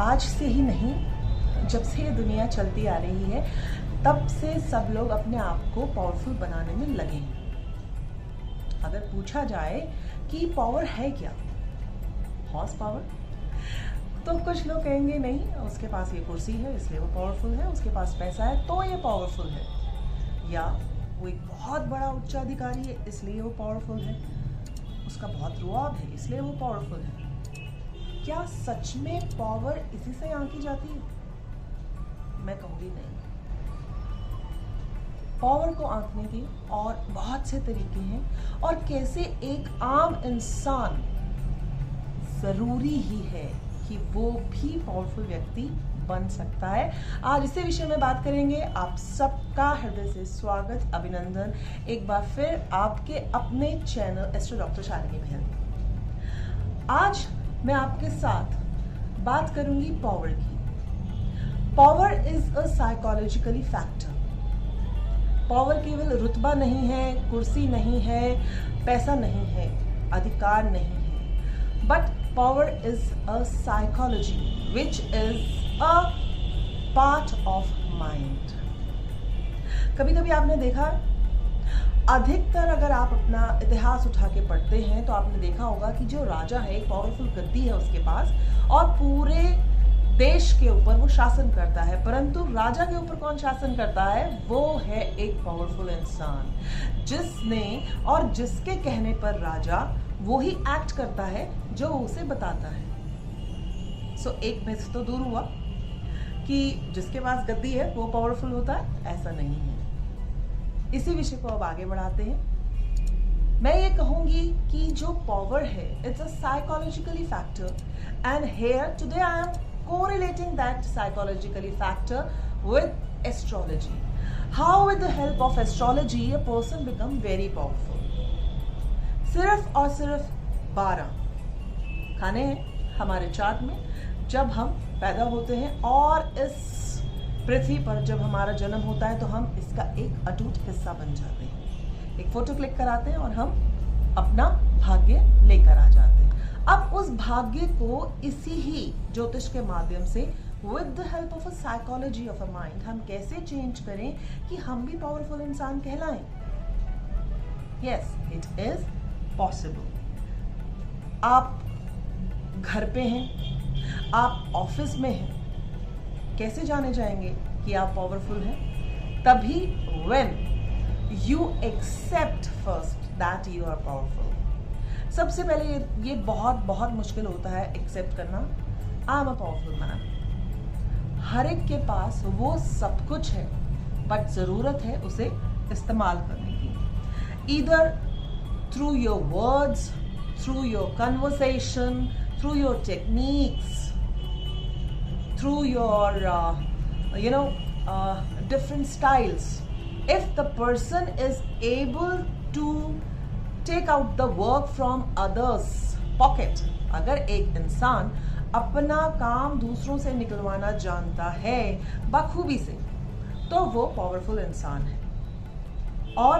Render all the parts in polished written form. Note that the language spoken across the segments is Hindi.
आज से ही नहीं, जब से ये दुनिया चलती आ रही है तब से सब लोग अपने आप को पावरफुल बनाने में लगे हैं। अगर पूछा जाए कि पावर है क्या, हॉर्स पावर, तो कुछ लोग कहेंगे नहीं, उसके पास ये कुर्सी है इसलिए वो पावरफुल है, उसके पास पैसा है तो ये पावरफुल है, या वो एक बहुत बड़ा उच्चाधिकारी है इसलिए वो पावरफुल है, उसका बहुत रुआब है इसलिए वो पावरफुल है। क्या सच में पावर इसी से आंकी जाती है? मैं कहूँगी नहीं। पावर को आंकने के और बहुत से तरीके हैं, और कैसे एक आम इंसान जरूरी ही है कि वो भी पावरफुल व्यक्ति बन सकता है। आज इसी विषय में बात करेंगे। आप सबका हृदय से स्वागत, अभिनंदन एक बार फिर आपके अपने चैनल एस्ट्रो डॉक्टर शालिनी बहल। आज मैं आपके साथ बात करूंगी पावर की। Power is a psychologically factor. Power केवल रुतबा नहीं है, कुर्सी नहीं है, पैसा नहीं है, अधिकार नहीं है, but power is a psychology which is a part of mind. कभी कभी आपने देखा, अधिकतर अगर आप अपना इतिहास उठा के पढ़ते हैं तो आपने देखा होगा कि जो राजा है, एक पावरफुल गद्दी है उसके पास और पूरे देश के ऊपर वो शासन करता है, परंतु राजा के ऊपर कौन शासन करता है? वो है एक पावरफुल इंसान, जिसने और जिसके कहने पर राजा वो ही एक्ट करता है जो उसे बताता है। सो एक मिथ तो दूर हुआ कि जिसके पास गद्दी है वो पावरफुल होता है, ऐसा नहीं है। इसी विषय को अब आगे बढ़ाते हैं। मैं ये कहूंगी कि जो पावर है, it's a psychologically factor, and here today I am correlating that psychologically factor with astrology. How with the help of astrology a person become very powerful. सिर्फ और सिर्फ 12 खाने हैं हमारे चार्ट में जब हम पैदा होते हैं, और इस पृथ्वी पर जब हमारा जन्म होता है तो हम इसका एक अटूट हिस्सा बन जाते हैं। एक फोटो क्लिक कराते हैं और हम अपना भाग्य लेकर आ जाते हैं। अब उस भाग्य को इसी ही ज्योतिष के माध्यम से with the help of a psychology of a mind हम कैसे चेंज करें कि हम भी पावरफुल इंसान कहलाएं। Yes, it is possible. आप घर पे हैं, आप ऑफिस में हैं, कैसे जाने जाएंगे कि आप पावरफुल हैं? तभी when you accept first that you are powerful. सबसे पहले ये बहुत बहुत मुश्किल होता है एक्सेप्ट करना, I am a powerful man. हर एक के पास वो सब कुछ है, बट जरूरत है उसे इस्तेमाल करने की। Either through your words, through your conversation, through your techniques, through your different styles. If the person is able to take out the work from others pocket, अगर एक इंसान अपना काम दूसरों से निकलवाना जानता है बखूबी से, तो वो पावरफुल इंसान है। और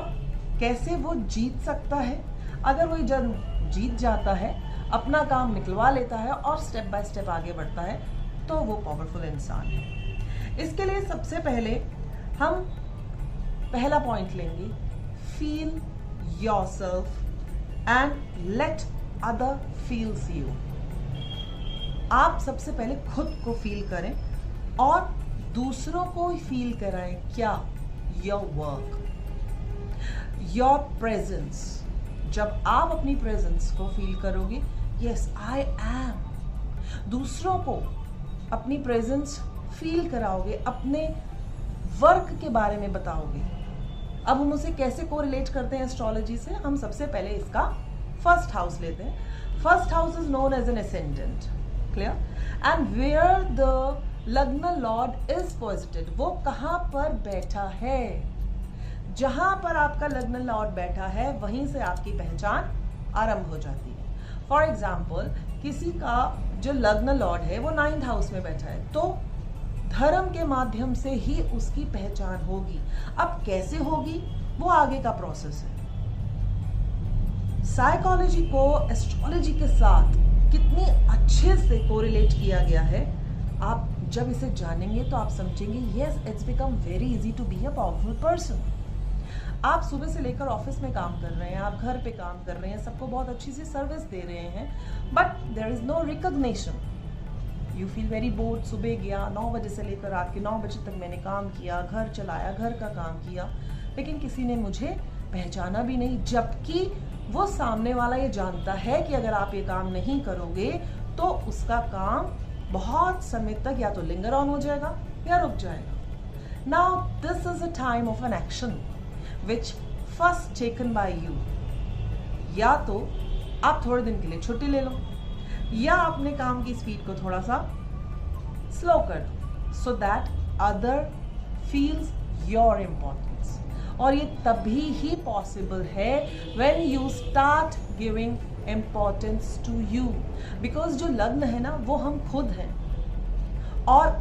कैसे वो जीत सकता है? अगर वो जब जीत जाता है, अपना काम निकलवा लेता है और स्टेप बाय स्टेप आगे बढ़ता है, तो वो पावरफुल इंसान है। इसके लिए सबसे पहले हम पहला पॉइंट लेंगे, feel yourself and let other feels you. आप सबसे पहले खुद को फील करें और दूसरों को फील कराएं। क्या? Your work, your presence. जब आप अपनी प्रेजेंस को फील करोगे, यस आई एम, दूसरों को अपनी प्रेजेंस फील कराओगे, अपने वर्क के बारे में बताओगे। अब हम उसे कैसे कोरिलेट करते हैं एस्ट्रोलॉजी से? हम सबसे पहले इसका फर्स्ट हाउस लेते हैं। First house is known as an ascendant, clear, and where the lagna lord is posited, वो कहां पर बैठा है? जहां पर आपका लग्न लॉर्ड बैठा है वहीं से आपकी पहचान आरंभ हो जाती है। फॉर एग्जाम्पल, किसी का जो लग्न लॉर्ड है वो 9th हाउस में बैठा है, तो धर्म के माध्यम से ही उसकी पहचान होगी। अब कैसे होगी, वो आगे का प्रोसेस है। साइकोलॉजी को एस्ट्रोलॉजी के साथ कितनी अच्छे से कोरिलेट किया गया है, आप जब इसे जानेंगे तो आप समझेंगे yes it's become very easy to be a powerful person. आप सुबह से लेकर ऑफिस में काम कर रहे हैं, आप घर पे काम कर रहे हैं, सबको बहुत अच्छी सी सर्विस दे रहे हैं, but there is no recognition. You feel very bored. सुबह गया 9 बजे से लेकर रात के 9 बजे तक मैंने काम किया, घर चलाया, घर का काम किया, लेकिन किसी ने मुझे पहचाना भी नहीं, जबकि वो सामने वाला ये जानता है कि अगर आप ये काम नहीं करोगे तो उसका काम बहुत समय तक या तो लिंगर ऑन हो जाएगा या रुक जाएगा। Now this is a time of an action which first taken by you. या तो आप थोड़े दिन के लिए छुट्टी ले लो या अपने काम की स्पीड को थोड़ा सा स्लो कर दो, so that other feels your importance. और ये तभी ही पॉसिबल है when you start giving importance to you, because जो लग्न है ना वो हम खुद हैं और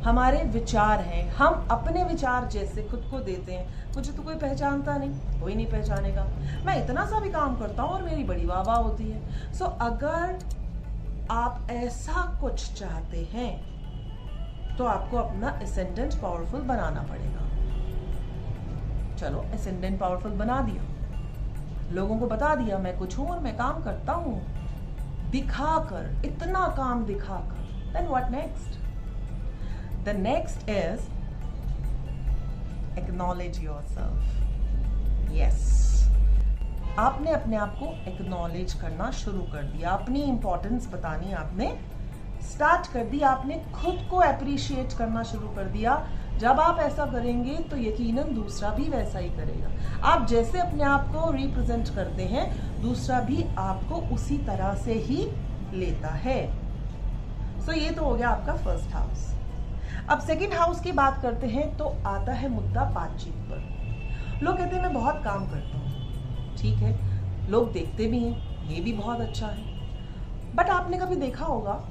हमारे विचार हैं। हम अपने विचार जैसे खुद को देते हैं। मुझे तो कोई पहचानता नहीं, कोई नहीं पहचानेगा, मैं इतना सा भी काम करता हूँ और मेरी बड़ी वाह वाह होती है। सो अगर आप ऐसा कुछ चाहते हैं तो आपको अपना असेंडेंट पावरफुल बनाना पड़ेगा। चलो असेंडेंट पावरफुल बना दिया, लोगों को बता दिया मैं कुछ हूं और मैं काम करता हूं, दिखाकर, इतना काम दिखाकर, then what next? The next is acknowledge yourself. Yes, आपने अपने आप को एक्नॉलेज करना शुरू कर दिया, अपनी इंपॉर्टेंस बतानी आपने स्टार्ट कर दी, आपने खुद को अप्रिशिएट करना शुरू कर दिया। जब आप ऐसा करेंगे तो यकीनन दूसरा भी वैसा ही करेगा। आप जैसे अपने आप को रिप्रेजेंट करते हैं दूसरा भी आपको उसी तरह से ही लेता है। सो ये तो हो गया आपका फर्स्ट हाउस। अब सेकंड हाउस की बात करते हैं तो आता है मुद्दा बातचीत पर। लोग कहते हैं मैं बहुत काम करता हूँ, ठीक है, लोग देखते भी हैं, ये भी बहुत अच्छा है, बट आपने कभी देखा होगा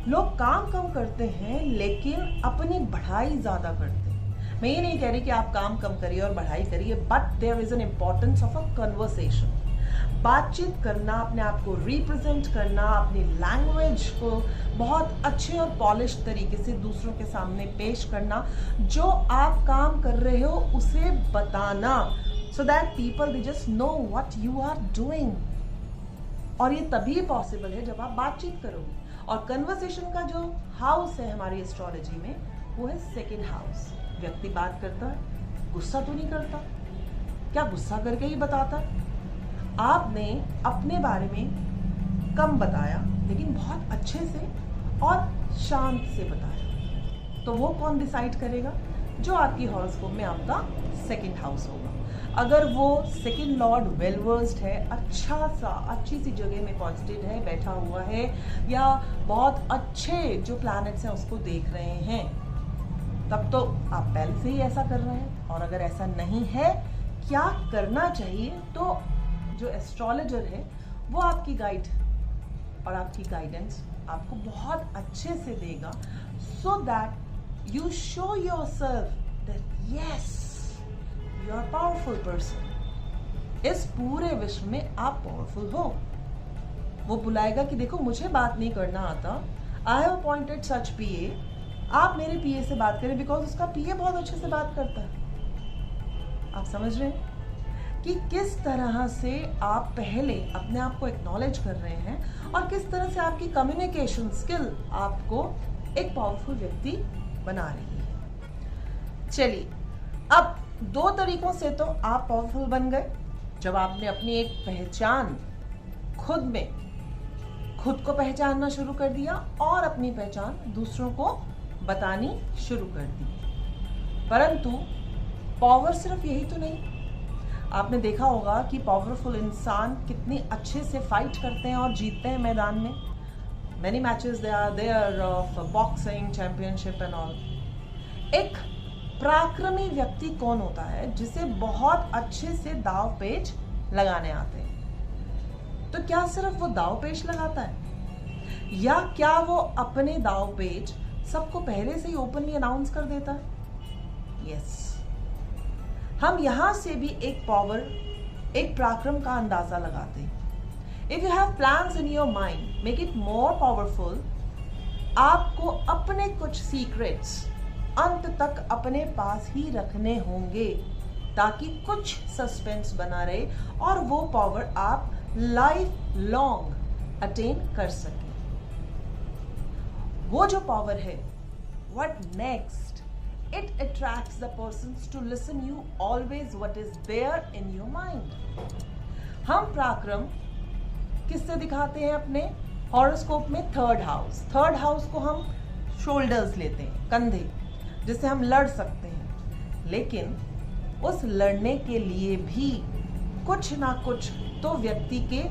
लोग काम कम करते हैं लेकिन अपनी बढ़ाई ज्यादा करते हैं। मैं ये नहीं कह रही कि आप काम कम करिए और बढ़ाई करिए, but there is an importance of a conversation. बातचीत करना, अपने आप को रिप्रेजेंट करना, अपनी लैंग्वेज को बहुत अच्छे और पॉलिश तरीके से दूसरों के सामने पेश करना, जो आप काम कर रहे हो उसे बताना, so that people they just know what you are doing. और ये तभी पॉसिबल है जब आप बातचीत करोगे। और कन्वर्सेशन का जो हाउस है हमारी एस्ट्रोलॉजी में वो है सेकंड हाउस। व्यक्ति बात करता है, गुस्सा तो नहीं करता, क्या गुस्सा करके ही बताता है? आपने अपने बारे में कम बताया लेकिन बहुत अच्छे से और शांत से बताया, तो वो कौन डिसाइड करेगा? जो आपकी हॉरोस्कोप में आपका सेकंड हाउस होगा। अगर वो सेकंड लॉर्ड वेल वर्स्ड है, अच्छी सी जगह में पॉजिटिव है, बैठा हुआ है, या बहुत अच्छे जो प्लैनेट्स हैं उसको देख रहे हैं, तब तो आप पहले से ही ऐसा कर रहे हैं। और अगर ऐसा नहीं है, क्या करना चाहिए? तो जो एस्ट्रोलॉजर है वो आपकी गाइड और आपकी गाइडेंस आपको बहुत अच्छे से देगा, so that you show yourself that yes you are powerful person. इस पूरे विश्व में आप पावरफुल हो। वो बुलाएगा कि देखो मुझे बात नहीं करना आता, आई हैव अपॉइंटेड सच पीए, आप मेरे पीए से बात करें, बिकॉज उसका पीए बहुत अच्छे से बात करता है। आप समझ रहे हैं कि किस तरह से आप पहले अपने आप को एक्नॉलेज कर रहे हैं और किस तरह से आपकी कम्युनिकेशन स्किल आपको एक पावरफुल व्यक्ति बना रही है। चलिए, अब 2 तरीकों से तो आप पावरफुल बन गए जब आपने अपनी एक पहचान खुद को पहचानना शुरू कर दिया और अपनी पहचान दूसरों को बतानी शुरू कर दी। परंतु पावर सिर्फ यही तो नहीं। आपने देखा होगा कि पावरफुल इंसान कितने अच्छे से फाइट करते हैं और जीतते हैं मैदान में। Many matches they are there of boxing championship and all. एक पराक्रमी व्यक्ति कौन होता है? जिसे बहुत अच्छे से दाव पेच लगाने आते हैं। तो क्या सिर्फ वो दाव पेच लगाता है, या क्या वो अपने दाव पेच सबको पहले से ही ओपनली अनाउंस कर देता है? यस, हम यहां से भी एक पावर, एक पराक्रम का अंदाजा लगाते हैं। If you have plans in your mind, make it more powerful आपको अपने कुछ सीक्रेट्स अंत तक अपने पास ही रखने होंगे ताकि कुछ सस्पेंस बना रहे और वो पावर आप लाइफ लॉन्ग अटेन कर सकें। वो जो पावर है, what next? It attracts the persons to listen you always what is there in your mind. हम पराक्रम किससे दिखाते हैं अपने हॉरोस्कोप में? Third house. थर्ड हाउस को हम शोल्डर्स लेते हैं, कंधे, जिससे हम लड़ सकते हैं। लेकिन उस लड़ने के लिए भी कुछ ना कुछ तो व्यक्ति के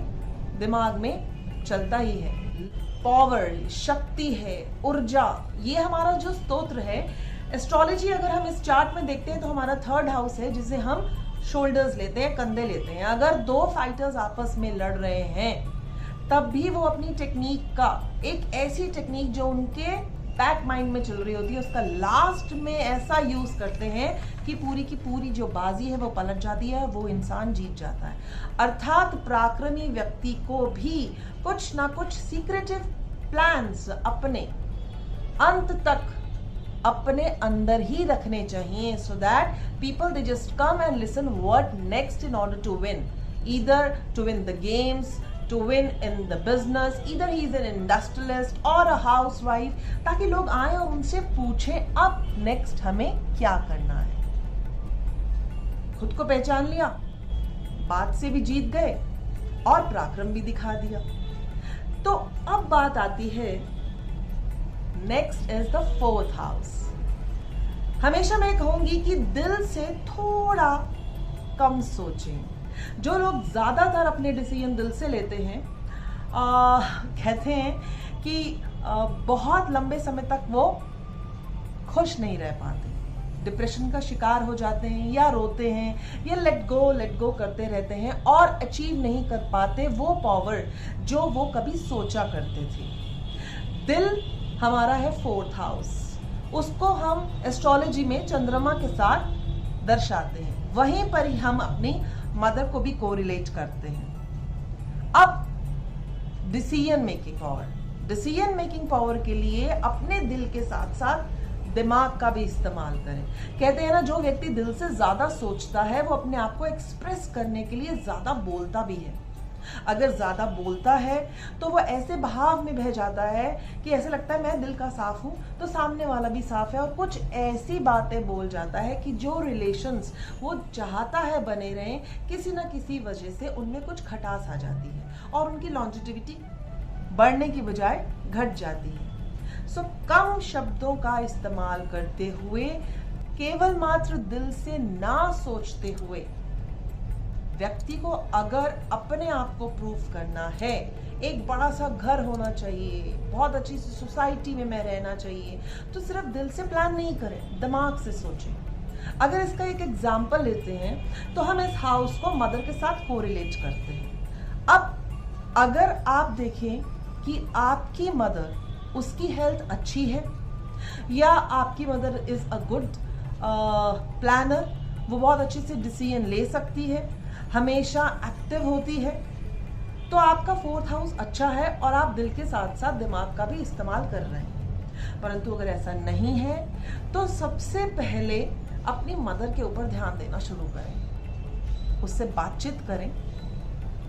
दिमाग में चलता ही है। पावर, शक्ति है, ऊर्जा, ये हमारा जो स्तोत्र है। एस्ट्रोलॉजी अगर हम इस चार्ट में देखते हैं तो हमारा थर्ड हाउस है, जिसे हम शोल्डर्स लेते हैं, कंधे लेते हैं। अगर दो फाइटर्स आपस में लड़ रहे हैं तब भी वो अपनी टेक्निक का, एक ऐसी टेक्निक जो उनके बैक माइंड में चल रही होती है, उसका लास्ट में ऐसा यूज करते हैं कि पूरी की पूरी जो बाजी है वो पलट जाती है, वो इंसान जीत जाता है। अर्थात पराक्रमी व्यक्ति को भी कुछ ना कुछ सीक्रेटिव प्लान्स अपने अंत तक अपने अंदर ही रखने चाहिए, so that people they just come and listen what next in order to win, either to win the games, to win in the business, either he is an industrialist or a housewife, ताकि लोग आए और उनसे पूछें अब नेक्स्ट हमें क्या करना है। खुद को पहचान लिया, बात से भी जीत गए और पराक्रम भी दिखा दिया। तो अब बात आती है, next is the fourth house. हमेशा मैं कहूंगी कि दिल से थोड़ा कम सोचें। जो लोग ज्यादातर अपने डिसीजन दिल से लेते हैं, कहते हैं कि बहुत लंबे समय तक वो खुश नहीं रह पाते, डिप्रेशन का शिकार हो जाते हैं या रोते हैं या लेट गो करते रहते हैं और अचीव नहीं कर पाते वो पावर जो वो कभी सोचा करते थे। दिल हमारा है फोर्थ हाउस, उसको हम एस्ट्रोलॉजी में चंद्रमा के साथ दर्शाते हैं। वहीं पर ही हम अपनी मदर को भी कोरिलेट करते हैं। अब डिसीजन मेकिंग पावर के लिए अपने दिल के साथ साथ दिमाग का भी इस्तेमाल करें। कहते हैं ना, जो व्यक्ति दिल से ज्यादा सोचता है वो अपने आप को एक्सप्रेस करने के लिए ज्यादा बोलता भी है। अगर ज्यादा बोलता है तो वो ऐसे भाव में बह जाता है कि ऐसे लगता है मैं दिल का साफ हूं तो सामने वाला भी साफ है, और कुछ ऐसी बातें बोल जाता है कि जो रिलेशंस वो चाहता है बने रहें, किसी ना किसी वजह से उनमें कुछ खटास आ जाती है और उनकी लॉन्जिटिविटी बढ़ने की बजाय घट जाती है। सो कम शब्दों का इस्तेमाल करते हुए, केवल मात्र दिल से ना सोचते हुए, व्यक्ति को अगर अपने आप को प्रूव करना है, एक बड़ा सा घर होना चाहिए, बहुत अच्छी सी सोसाइटी में मैं रहना चाहिए, तो सिर्फ दिल से प्लान नहीं करें, दिमाग से सोचें। अगर इसका एक एग्जाम्पल लेते हैं तो हम इस हाउस को मदर के साथ कोरिलेट करते हैं। अब अगर आप देखें कि आपकी मदर, उसकी हेल्थ अच्छी है या आपकी mother is a good planner, वो बहुत अच्छे से डिसीजन ले सकती है, हमेशा एक्टिव होती है, तो आपका फोर्थ हाउस अच्छा है और आप दिल के साथ साथ दिमाग का भी इस्तेमाल कर रहे हैं। परंतु अगर ऐसा नहीं है तो सबसे पहले अपनी मदर के ऊपर ध्यान देना शुरू करें, उससे बातचीत करें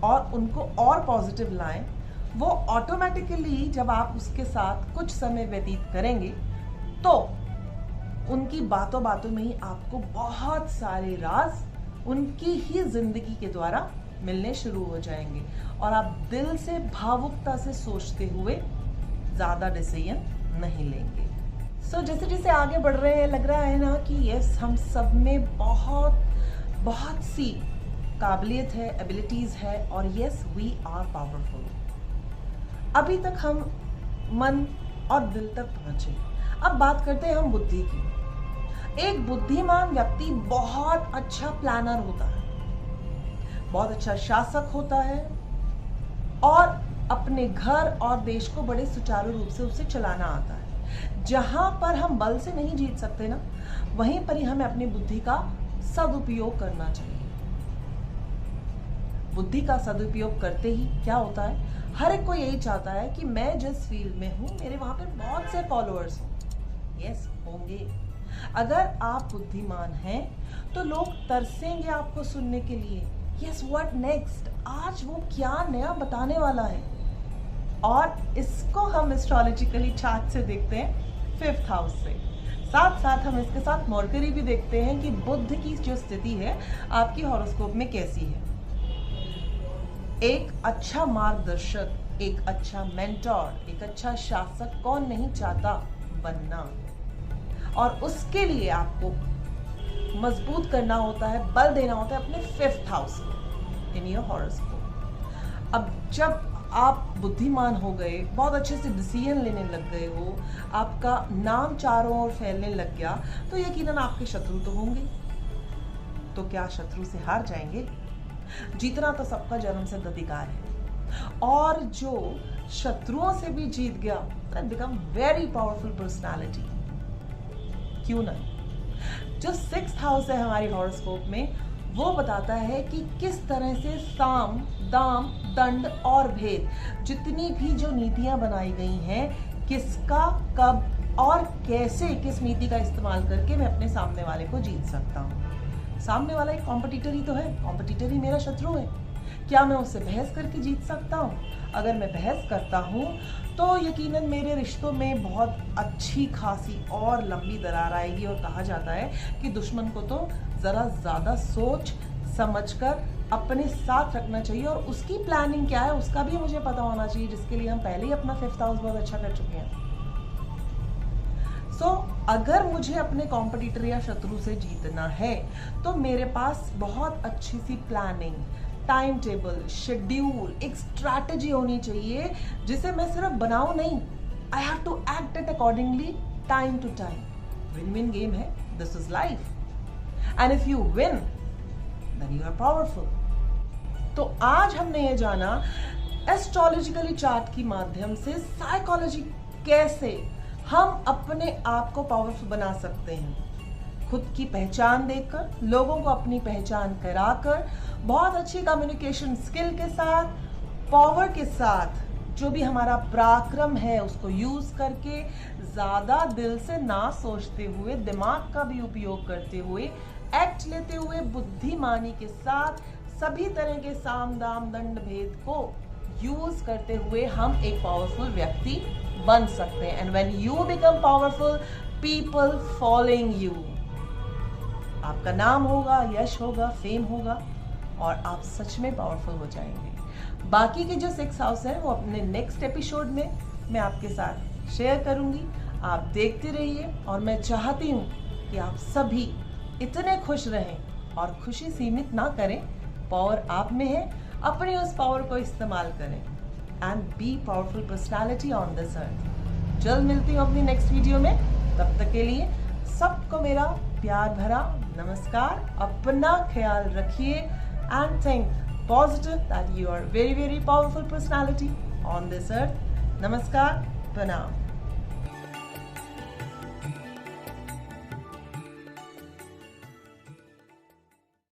और उनको और पॉजिटिव लाएं। वो ऑटोमेटिकली जब आप उसके साथ कुछ समय व्यतीत करेंगे तो उनकी बातों बातों में ही आपको बहुत सारे राज उनकी ही जिंदगी के द्वारा मिलने शुरू हो जाएंगे और आप दिल से, भावुकता से सोचते हुए ज्यादा डिसीजन नहीं लेंगे। सो जैसे जैसे आगे बढ़ रहे हैं, लग रहा है ना कि यस, हम सब में बहुत सी काबिलियत है, एबिलिटीज है और यस, वी आर पावरफुल। अभी तक हम मन और दिल तक पहुंचे, अब बात करते हैं हम बुद्धि की। एक बुद्धिमान व्यक्ति बहुत अच्छा प्लानर होता है, बहुत अच्छा शासक होता है और अपने घर और देश को बड़े सुचारू रूप से उसे चलाना आता है। जहां पर हम बल से नहीं जीत सकते ना, वहीं पर ही हमें अपनी बुद्धि का सदुपयोग करना चाहिए। बुद्धि का सदुपयोग करते ही क्या होता है, हर एक को यही चाहता है कि मैं जिस फील्ड में हूँ मेरे वहां पर बहुत से फॉलोअर्स हों। यस, होंगे। अगर आप बुद्धिमान हैं तो लोग तरसेंगे आपको सुनने के लिए। यस, व्हाट नेक्स्ट, आज वो क्या नया बताने वाला है। और इसको हम एस्ट्रोलॉजिकली चार्ट से देखते हैं 5th हाउस से। साथ साथ हम इसके साथ मरकरी भी देखते हैं कि बुध की जो स्थिति है आपकी हॉरोस्कोप में कैसी है। एक अच्छा मार्गदर्शक, एक अच्छा मेंटोर, एक अच्छा शासक कौन नहीं चाहता बनना। और उसके लिए आपको मजबूत करना होता है, बल देना होता है अपने 5th हाउस को इन योर हॉरोस्कोप। अब जब आप बुद्धिमान हो गए, बहुत अच्छे से डिसीजन लेने लग गए हो, आपका नाम चारों ओर फैलने लग गया, तो यकीनन आपके शत्रु तो होंगे। तो क्या शत्रु से हार जाएंगे? जीतना तो सबका जन्मसिद्ध अधिकार है। और जो शत्रुओं से भी जीत गया, that become very powerful personality. क्यों नहीं? जो 6th हाउस है हमारी हॉरोस्कोप में, वो बताता है कि किस तरह से साम, दाम, दंड और भेद, जितनी भी जो नीतियां बनाई गई हैं, किसका, कब और कैसे, किस नीति का इस्तेमाल करके मैं अपने सामने वाले को जीत सकता हूँ। सामने वाला एक कॉम्पिटिटर ही तो है, कॉम्पिटिटर ही मेरा शत्रु है। क्या मैं उससे बहस करके जीत सकता हूँ? अगर मैं बहस करता हूँ तो यकीनन मेरे रिश्तों में बहुत अच्छी खासी और लंबी दरार आएगी। और कहा जाता है कि दुश्मन को तो ज़रा ज़्यादा सोच समझकर अपने साथ रखना चाहिए, और उसकी प्लानिंग क्या है उसका भी मुझे पता होना चाहिए, जिसके लिए हम पहले ही अपना 5th हाउस बहुत अच्छा कर चुके हैं। अगर मुझे अपने कॉम्पिटिटर या शत्रु से जीतना है तो मेरे पास बहुत अच्छी सी प्लानिंग, टाइम टेबल, शेड्यूल, एक स्ट्रैटेजी होनी चाहिए, जिसे मैं सिर्फ बनाऊं नहीं, I have to act it accordingly, time to time. Win win game है, this is life, and if you win then you are powerful. तो आज हमने ये जाना एस्ट्रोलॉजिकली चार्ट के माध्यम से साइकोलॉजी कैसे हम अपने आप को पावरफुल बना सकते हैं, खुद की पहचान देकर, लोगों को अपनी पहचान कराकर, बहुत अच्छी कम्युनिकेशन स्किल के साथ, पावर के साथ, जो भी हमारा पराक्रम है उसको यूज करके, ज्यादा दिल से ना सोचते हुए, दिमाग का भी उपयोग करते हुए, एक्ट लेते हुए, बुद्धिमानी के साथ, सभी तरह के साम दाम दंड भेद को यूज करते हुए हम एक पावरफुल व्यक्ति बन सकते हैं। And when you become powerful, people following you, आपका नाम होगा, यश होगा, फेम होगा, और आप सच में पावरफुल हो जाएंगे। बाकी के जो 6 हाउस है वो अपने नेक्स्ट एपिसोड में मैं आपके साथ शेयर करूंगी। आप देखते रहिए, और मैं चाहती हूँ कि आप सभी इतने खुश रहें, और खुशी सीमित ना करें। पावर आप में है, अपनी उस पावर को इस्तेमाल करें, and B powerful personality on this अर्थ। जल्द मिलती हूँ अपनी नेक्स्ट वीडियो में, तब तक के लिए सबको मेरा प्यार भरा नमस्कार। अपना ख्याल रखिए, and think positive that you are very very powerful personality on this earth. नमस्कार, प्रणाम।